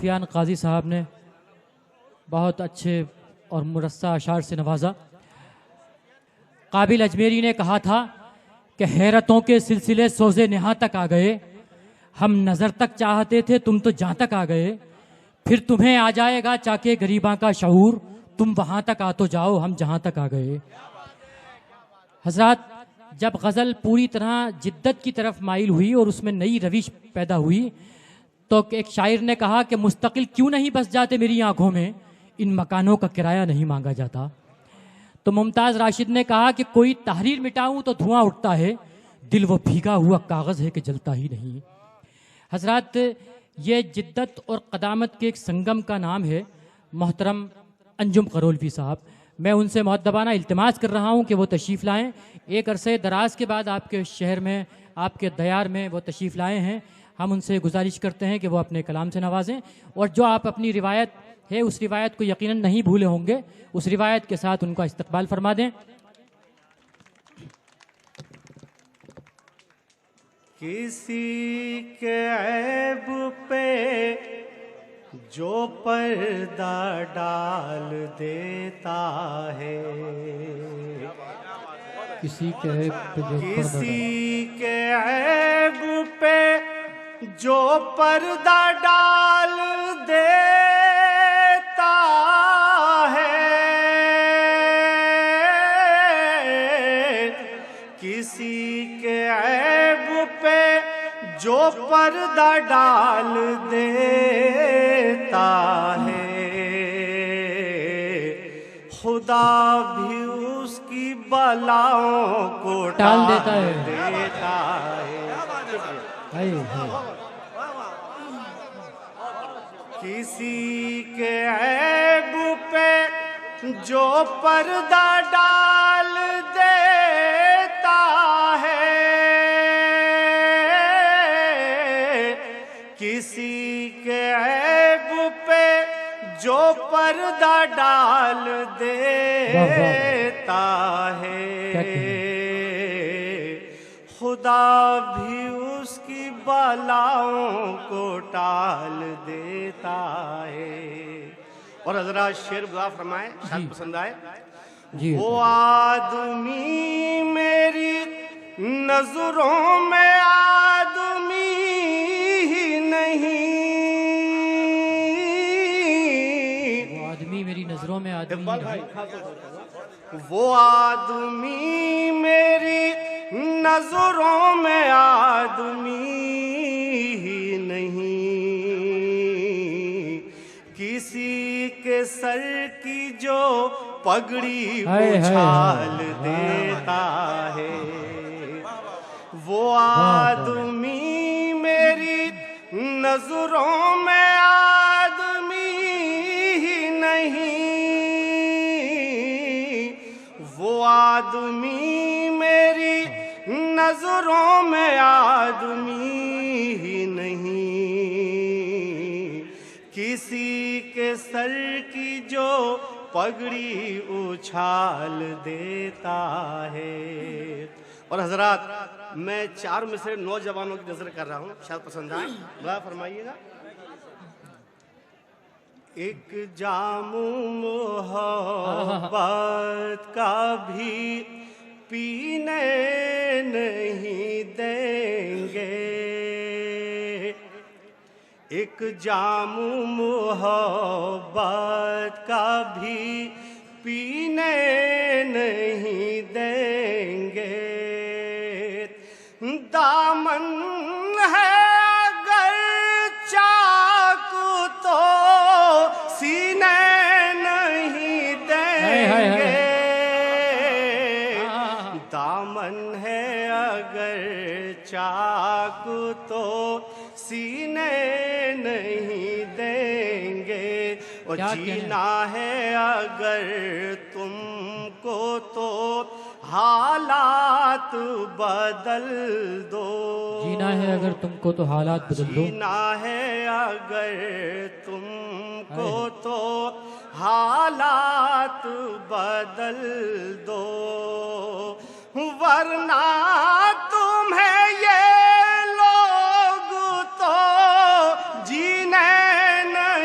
سفیان قاضی صاحب نے بہت اچھے اور مرصع اشعار سے نوازا۔ قابل اجمیری نے کہا تھا کہ حیرتوں کے سلسلے سوزے نہاں تک آ گئے، ہم نظر تک چاہتے تھے تم تو جہاں تک آ گئے، پھر تمہیں آ جائے گا چاکے غریباں کا شعور، تم وہاں تک آ تو جاؤ ہم جہاں تک آ گئے۔ حضرات، جب غزل پوری طرح جدت کی طرف مائل ہوئی اور اس میں نئی روش پیدا ہوئی تو ایک شاعر نے کہا کہ مستقل کیوں نہیں بس جاتے میری آنکھوں میں، ان مکانوں کا کرایہ نہیں مانگا جاتا۔ تو ممتاز راشد نے کہا کہ کوئی تحریر مٹاؤں تو دھواں اٹھتا ہے، دل وہ بھیگا ہوا کاغذ ہے کہ جلتا ہی نہیں۔ حضرات، یہ جدت اور قدامت کے ایک سنگم کا نام ہے محترم انجم قرولوی صاحب۔ میں ان سے مؤدبانہ التماس کر رہا ہوں کہ وہ تشریف لائیں۔ ایک عرصے دراز کے بعد آپ کے شہر میں، آپ کے دیار میں وہ تشریف لائے ہیں۔ ہم ان سے گزارش کرتے ہیں کہ وہ اپنے کلام سے نوازیں، اور جو آپ اپنی روایت ہے اس روایت کو یقیناً نہیں بھولے ہوں گے، اس روایت کے ساتھ ان کا استقبال فرما دیں۔ کسی کے عیب پہ جو پردہ ڈال دیتا ہے، کسی کے عیب پہ جو پردہ ڈال دیتا ہے، کسی کے عیب پہ جو پردہ ڈال دیتا ہے، خدا بھی اس کی بلاؤں کو ٹال دیتا ہے۔ کسی کے عیب پہ جو پردہ ڈال دیتا ہے، کسی کے عیب پہ جو پردہ ڈال دیتا ہے، خدا بھی اس کی بلاؤں کو ٹال دیتا ہے۔ اور حضرات شعر دعا فرمائیں، شاید پسند آئے۔ وہ آدمی میری نظروں میں آدمی ہی نہیں، وہ آدمی میری نظروں میں آدمی ہی نہیں، وہ آدمی میری نظروں میں آدمی ہی نہیں، کسی کے سر کی جو پگڑی اچھال دیتا ہے، وہ آدمی میری نظروں میں آدمی ہی نہیں، وہ آدمی میری نظروں میں آدمی ہی نہیں، کسی کے سر کی جو پگڑی اچھال دیتا ہے۔ اور حضرات، میں چار میں سے نوجوانوں کی نظر کر رہا ہوں، شاید پسند آئے، دعا فرمائیے گا۔ ایک جام محبت کا بھی پینے نہیں دیں گے، ایک جام محبت کا بھی پینے نہیں دیں گے، دامن ہے اگر چاک تو سینے نہیں دیں گے، دامن ہے اگر چاک تو سینے نہیں دیں گے، اور جینا ہے اگر تم کو تو حالات بدل دو، جینا ہے اگر تم کو تو حالات بدل دو، جینا ہے اگر تم کو تو حالات بدل دو، ورنہ تمہیں یہ لوگ تو جینے نہیں